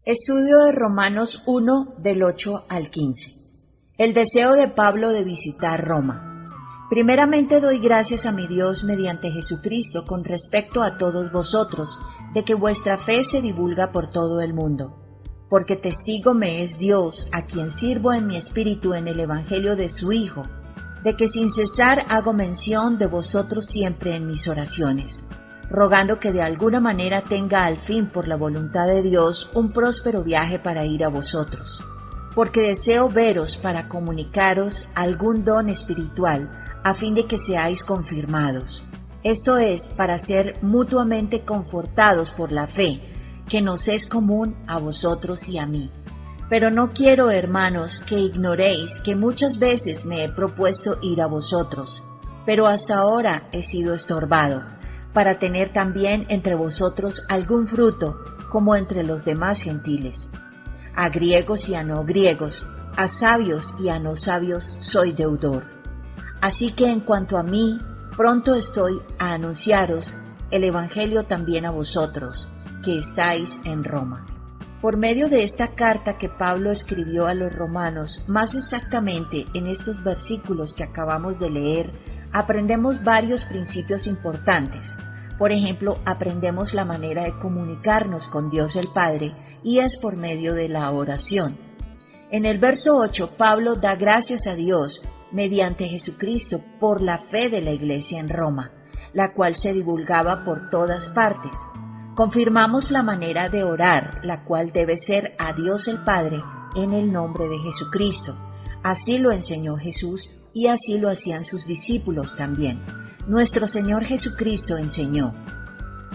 Estudio de Romanos 1 del 8 al 15. El deseo de Pablo de visitar Roma. Primeramente doy gracias a mi Dios mediante Jesucristo con respecto a todos vosotros, de que vuestra fe se divulga por todo el mundo. Porque testigo me es Dios, a quien sirvo en mi espíritu en el Evangelio de su Hijo, de que sin cesar hago mención de vosotros siempre en mis oraciones, rogando que de alguna manera tenga al fin por la voluntad de Dios un próspero viaje para ir a vosotros, porque deseo veros para comunicaros algún don espiritual, a fin de que seáis confirmados. Esto es, para ser mutuamente confortados por la fe, que nos es común a vosotros y a mí. Pero no quiero, hermanos, que ignoréis que muchas veces me he propuesto ir a vosotros, pero hasta ahora he sido estorbado, para tener también entre vosotros algún fruto, como entre los demás gentiles. A griegos y a no griegos, a sabios y a no sabios soy deudor. Así que en cuanto a mí, pronto estoy a anunciaros el Evangelio también a vosotros, que estáis en Roma. Por medio de esta carta que Pablo escribió a los romanos, más exactamente en estos versículos que acabamos de leer, aprendemos varios principios importantes. Por ejemplo, aprendemos la manera de comunicarnos con Dios el Padre, y es por medio de la oración. En el verso 8, Pablo da gracias a Dios mediante Jesucristo por la fe de la iglesia en Roma, la cual se divulgaba por todas partes. Confirmamos la manera de orar, la cual debe ser a Dios el Padre en el nombre de Jesucristo. Así lo enseñó Jesús y así lo hacían sus discípulos también. Nuestro Señor Jesucristo enseñó: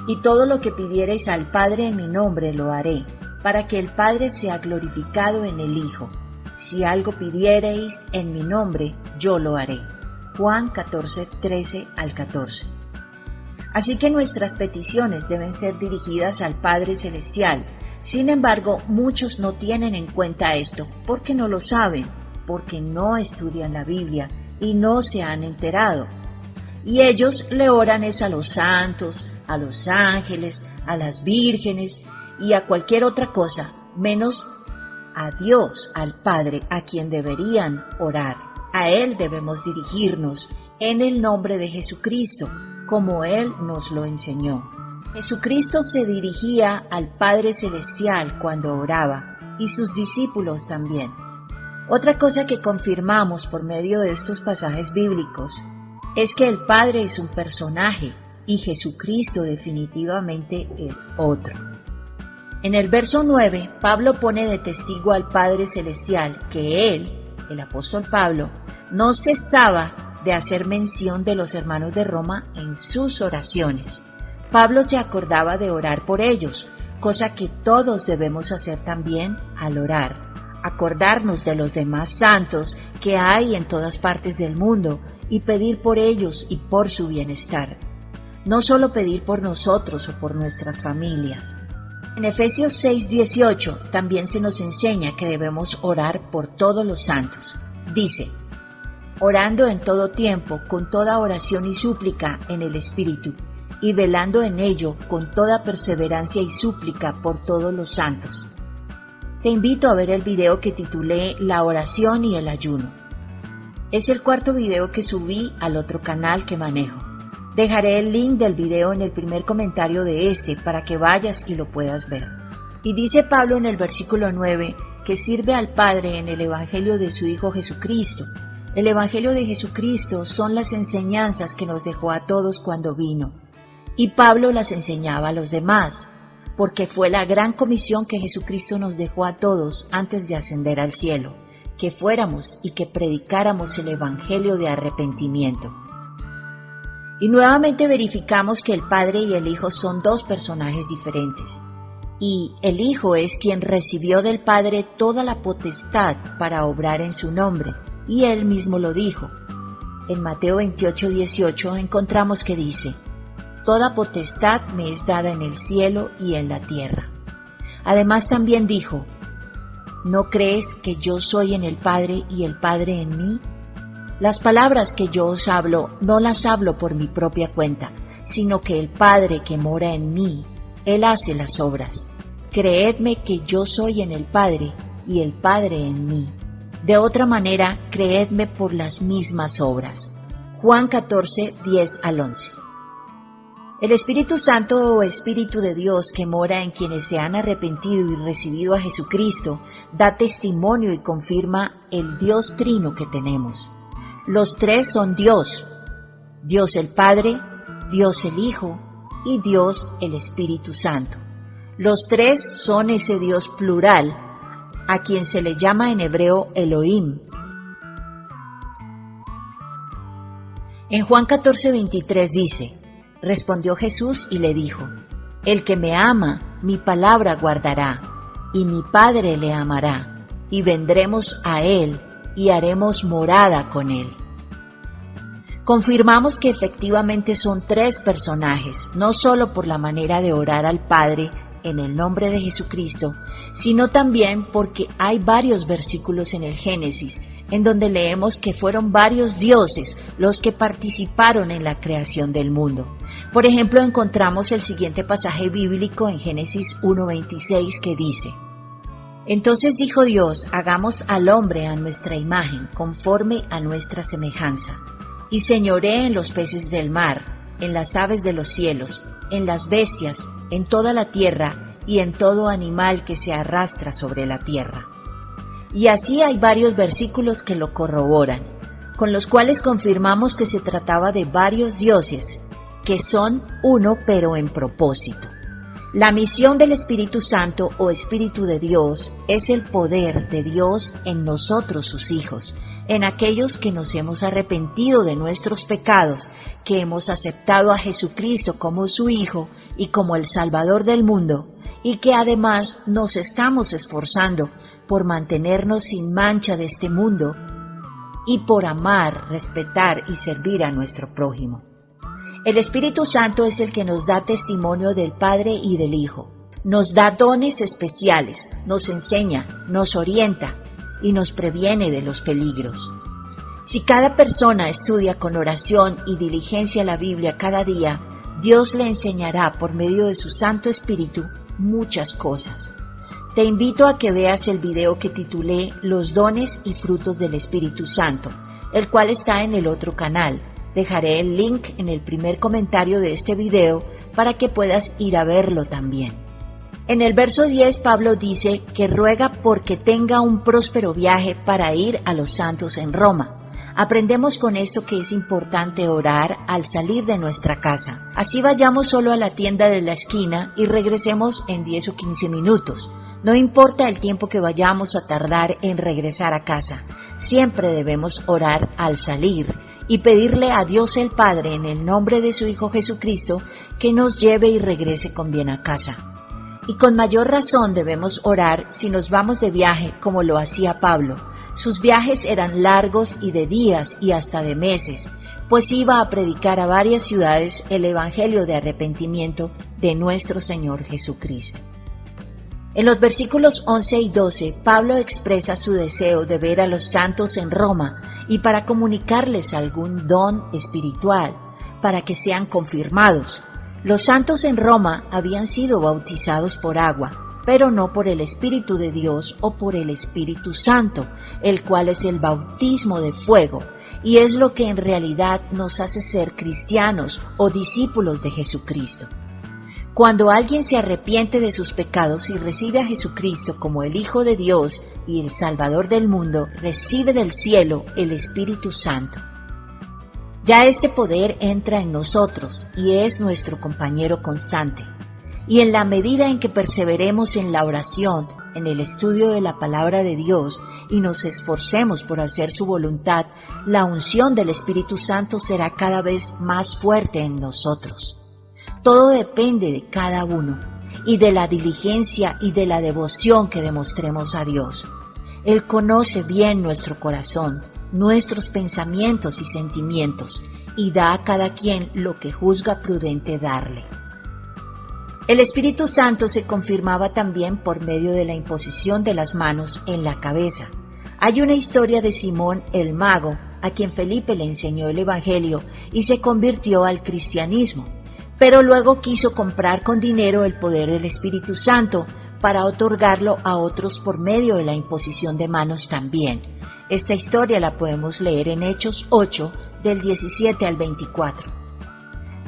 y todo lo que pidiereis al Padre en mi nombre lo haré, para que el Padre sea glorificado en el Hijo. Si algo pidiereis en mi nombre, yo lo haré. Juan 14, 13 al 14. Así que nuestras peticiones deben ser dirigidas al Padre Celestial. Sin embargo, muchos no tienen en cuenta esto, porque no lo saben, porque no estudian la Biblia y no se han enterado. Y ellos le oran es a los santos, a los ángeles, a las vírgenes y a cualquier otra cosa, menos a Dios, al Padre, a quien deberían orar. A Él debemos dirigirnos en el nombre de Jesucristo, como Él nos lo enseñó. Jesucristo se dirigía al Padre Celestial cuando oraba, y sus discípulos también. Otra cosa que confirmamos por medio de estos pasajes bíblicos es que el Padre es un personaje y Jesucristo definitivamente es otro. En el verso 9, Pablo pone de testigo al Padre Celestial que él, el apóstol Pablo, no cesaba de hacer mención de los hermanos de Roma en sus oraciones. Pablo se acordaba de orar por ellos, cosa que todos debemos hacer también al orar. Acordarnos de los demás santos que hay en todas partes del mundo y pedir por ellos y por su bienestar. No solo pedir por nosotros o por nuestras familias. En Efesios 6:18 también se nos enseña que debemos orar por todos los santos. Dice: orando en todo tiempo, con toda oración y súplica en el Espíritu, y velando en ello con toda perseverancia y súplica por todos los santos. Te invito a ver el video que titulé La oración y el ayuno. Es el cuarto video que subí al otro canal que manejo. Dejaré el link del video en el primer comentario de este para que vayas y lo puedas ver. Y dice Pablo en el versículo 9 que sirve al Padre en el Evangelio de su Hijo Jesucristo. El Evangelio de Jesucristo son las enseñanzas que nos dejó a todos cuando vino. Y Pablo las enseñaba a los demás, porque fue la gran comisión que Jesucristo nos dejó a todos antes de ascender al cielo, que fuéramos y que predicáramos el Evangelio de arrepentimiento. Y nuevamente verificamos que el Padre y el Hijo son dos personajes diferentes, y el Hijo es quien recibió del Padre toda la potestad para obrar en su nombre, y Él mismo lo dijo. En Mateo 28:18 encontramos que dice: toda potestad me es dada en el cielo y en la tierra. Además también dijo: ¿no crees que yo soy en el Padre y el Padre en mí? Las palabras que yo os hablo no las hablo por mi propia cuenta, sino que el Padre que mora en mí, Él hace las obras. creedme que yo soy en el Padre y el Padre en mí. De otra manera, creedme por las mismas obras. Juan 14, 10 al 11. El Espíritu Santo o Espíritu de Dios que mora en quienes se han arrepentido y recibido a Jesucristo da testimonio y confirma el Dios trino que tenemos. Los tres son Dios: Dios el Padre, Dios el Hijo y Dios el Espíritu Santo. Los tres son ese Dios plural, a quien se le llama en hebreo Elohim. En Juan 14:23 dice: respondió Jesús y le dijo: el que me ama, mi palabra guardará, y mi Padre le amará, y vendremos a él, y haremos morada con él. Confirmamos que efectivamente son tres personajes, no solo por la manera de orar al Padre en el nombre de Jesucristo, sino también porque hay varios versículos en el Génesis en donde leemos que fueron varios dioses los que participaron en la creación del mundo. Por ejemplo, encontramos el siguiente pasaje bíblico en Génesis 1:26 que dice: entonces dijo Dios, hagamos al hombre a nuestra imagen, conforme a nuestra semejanza, y señoree en los peces del mar, en las aves de los cielos, en las bestias, en toda la tierra y en todo animal que se arrastra sobre la tierra. Y así hay varios versículos que lo corroboran, con los cuales confirmamos que se trataba de varios dioses, que son uno pero en propósito. La misión del Espíritu Santo o Espíritu de Dios es el poder de Dios en nosotros sus hijos, en aquellos que nos hemos arrepentido de nuestros pecados, que hemos aceptado a Jesucristo como su Hijo y como el Salvador del mundo, y que además nos estamos esforzando por mantenernos sin mancha de este mundo y por amar, respetar y servir a nuestro prójimo. El Espíritu Santo es el que nos da testimonio del Padre y del Hijo. Nos da dones especiales, nos enseña, nos orienta y nos previene de los peligros. Si cada persona estudia con oración y diligencia la Biblia cada día, Dios le enseñará por medio de su Santo Espíritu muchas cosas. Te invito a que veas el video que titulé Los dones y frutos del Espíritu Santo, el cual está en el otro canal. Dejaré el link en el primer comentario de este video para que puedas ir a verlo también. En el verso 10 Pablo dice que ruega porque tenga un próspero viaje para ir a los santos en Roma. Aprendemos con esto que es importante orar al salir de nuestra casa. Así vayamos solo a la tienda de la esquina y regresemos en 10 o 15 minutos. No importa el tiempo que vayamos a tardar en regresar a casa. Siempre debemos orar al salir y pedirle a Dios el Padre en el nombre de su Hijo Jesucristo que nos lleve y regrese con bien a casa. Y con mayor razón debemos orar si nos vamos de viaje como lo hacía Pablo. Sus viajes eran largos y de días y hasta de meses, pues iba a predicar a varias ciudades el Evangelio de arrepentimiento de nuestro Señor Jesucristo. En los versículos 11 y 12, Pablo expresa su deseo de ver a los santos en Roma y para comunicarles algún don espiritual, para que sean confirmados. Los santos en Roma habían sido bautizados por agua, pero no por el Espíritu de Dios o por el Espíritu Santo, el cual es el bautismo de fuego, y es lo que en realidad nos hace ser cristianos o discípulos de Jesucristo. Cuando alguien se arrepiente de sus pecados y recibe a Jesucristo como el Hijo de Dios y el Salvador del mundo, recibe del cielo el Espíritu Santo. Ya este poder entra en nosotros y es nuestro compañero constante. Y en la medida en que perseveremos en la oración, en el estudio de la palabra de Dios y nos esforcemos por hacer su voluntad, la unción del Espíritu Santo será cada vez más fuerte en nosotros. Todo depende de cada uno y de la diligencia y de la devoción que demostremos a Dios. Él conoce bien nuestro corazón, nuestros pensamientos y sentimientos, y da a cada quien lo que juzga prudente darle. El Espíritu Santo se confirmaba también por medio de la imposición de las manos en la cabeza. Hay una historia de Simón el mago, a quien Felipe le enseñó el Evangelio y se convirtió al cristianismo, pero luego quiso comprar con dinero el poder del Espíritu Santo para otorgarlo a otros por medio de la imposición de manos también. Esta historia la podemos leer en Hechos 8, del 17 al 24.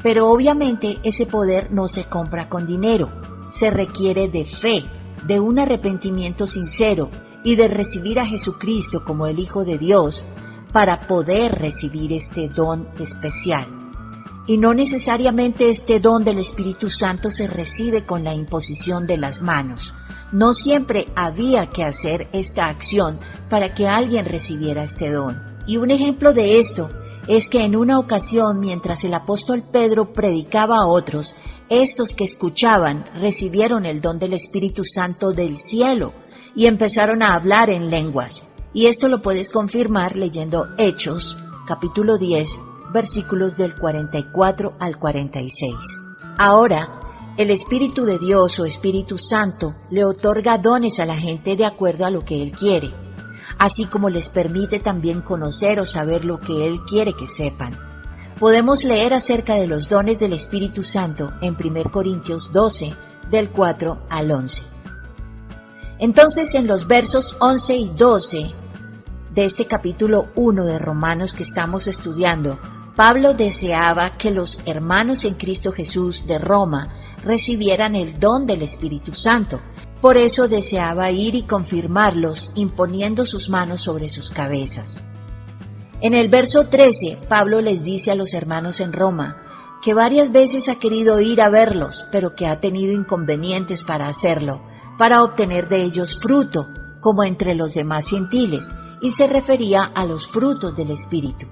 Pero obviamente ese poder no se compra con dinero, se requiere de fe, de un arrepentimiento sincero y de recibir a Jesucristo como el Hijo de Dios para poder recibir este don especial. Y no necesariamente este don del Espíritu Santo se recibe con la imposición de las manos. No siempre había que hacer esta acción para que alguien recibiera este don. Y un ejemplo de esto es que en una ocasión, mientras el apóstol Pedro predicaba a otros, estos que escuchaban recibieron el don del Espíritu Santo del cielo y empezaron a hablar en lenguas. Y esto lo puedes confirmar leyendo Hechos, capítulo 10, versículos del 44 al 46. Ahora, el Espíritu de Dios o Espíritu Santo le otorga dones a la gente de acuerdo a lo que Él quiere, así como les permite también conocer o saber lo que Él quiere que sepan. Podemos leer acerca de los dones del Espíritu Santo en 1 Corintios 12, del 4 al 11. Entonces, en los versos 11 y 12 de este capítulo 1 de Romanos que estamos estudiando, Pablo deseaba que los hermanos en Cristo Jesús de Roma recibieran el don del Espíritu Santo. Por eso deseaba ir y confirmarlos imponiendo sus manos sobre sus cabezas. En el verso 13, Pablo les dice a los hermanos en Roma que varias veces ha querido ir a verlos, pero que ha tenido inconvenientes para hacerlo, para obtener de ellos fruto, como entre los demás gentiles, y se refería a los frutos del Espíritu.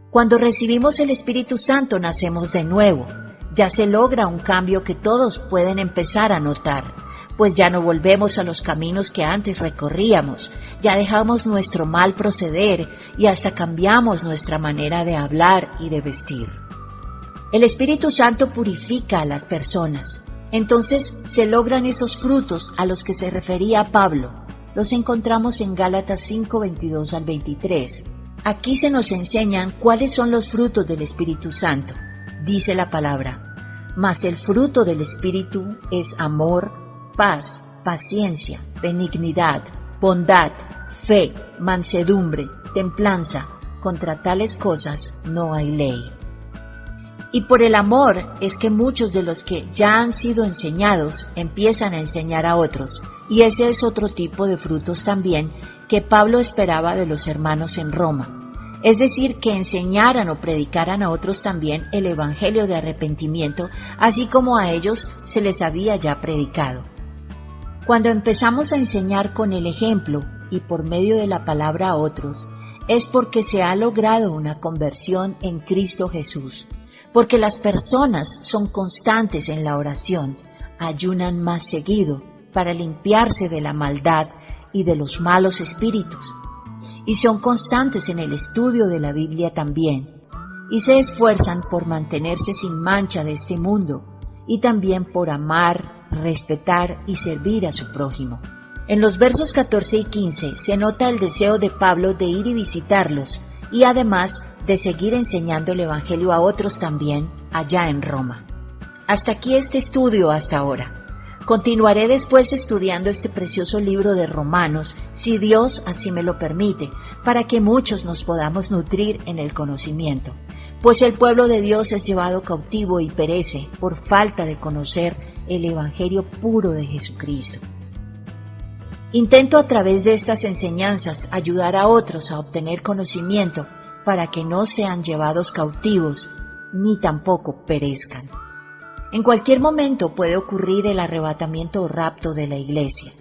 Cuando recibimos el Espíritu Santo nacemos de nuevo. Ya se logra un cambio que todos pueden empezar a notar, pues ya no volvemos a los caminos que antes recorríamos, ya dejamos nuestro mal proceder y hasta cambiamos nuestra manera de hablar y de vestir. El Espíritu Santo purifica a las personas. Entonces se logran esos frutos a los que se refería Pablo. Los encontramos en Gálatas 5, 22 al 23. Aquí se nos enseñan cuáles son los frutos del Espíritu Santo. Dice la palabra: mas el fruto del Espíritu es amor, paz, paciencia, benignidad, bondad, fe, mansedumbre, templanza. Contra tales cosas no hay ley. Y por el amor es que muchos de los que ya han sido enseñados empiezan a enseñar a otros, y ese es otro tipo de frutos también que Pablo esperaba de los hermanos en Roma. Es decir, que enseñaran o predicaran a otros también el evangelio de arrepentimiento, así como a ellos se les había ya predicado. Cuando empezamos a enseñar con el ejemplo y por medio de la palabra a otros, es porque se ha logrado una conversión en Cristo Jesús, porque las personas son constantes en la oración, ayunan más seguido para limpiarse de la maldad y de los malos espíritus, y son constantes en el estudio de la Biblia también, y se esfuerzan por mantenerse sin mancha de este mundo, y también por amar, respetar y servir a su prójimo. En los versos 14 y 15 se nota el deseo de Pablo de ir y visitarlos, y además de seguir enseñando el Evangelio a otros también allá en Roma. Hasta aquí este estudio hasta ahora. Continuaré después estudiando este precioso libro de Romanos, si Dios así me lo permite, para que muchos nos podamos nutrir en el conocimiento. Pues el pueblo de Dios es llevado cautivo y perece por falta de conocer el Evangelio puro de Jesucristo. Intento a través de estas enseñanzas ayudar a otros a obtener conocimiento para que no sean llevados cautivos ni tampoco perezcan. En cualquier momento puede ocurrir el arrebatamiento o rapto de la iglesia,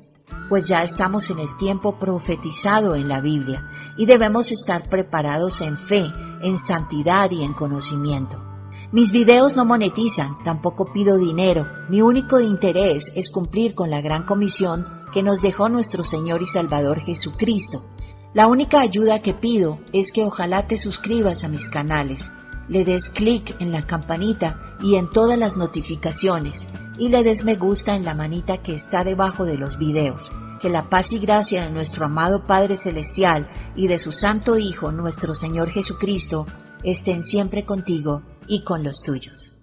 pues ya estamos en el tiempo profetizado en la Biblia y debemos estar preparados en fe, en santidad y en conocimiento. Mis videos no monetizan, tampoco pido dinero, mi único interés es cumplir con la gran comisión que nos dejó nuestro Señor y Salvador Jesucristo. La única ayuda que pido es que ojalá te suscribas a mis canales, le des clic en la campanita y en todas las notificaciones y le des me gusta en la manita que está debajo de los videos. Que la paz y gracia de nuestro amado Padre Celestial y de su Santo Hijo, nuestro Señor Jesucristo, estén siempre contigo y con los tuyos.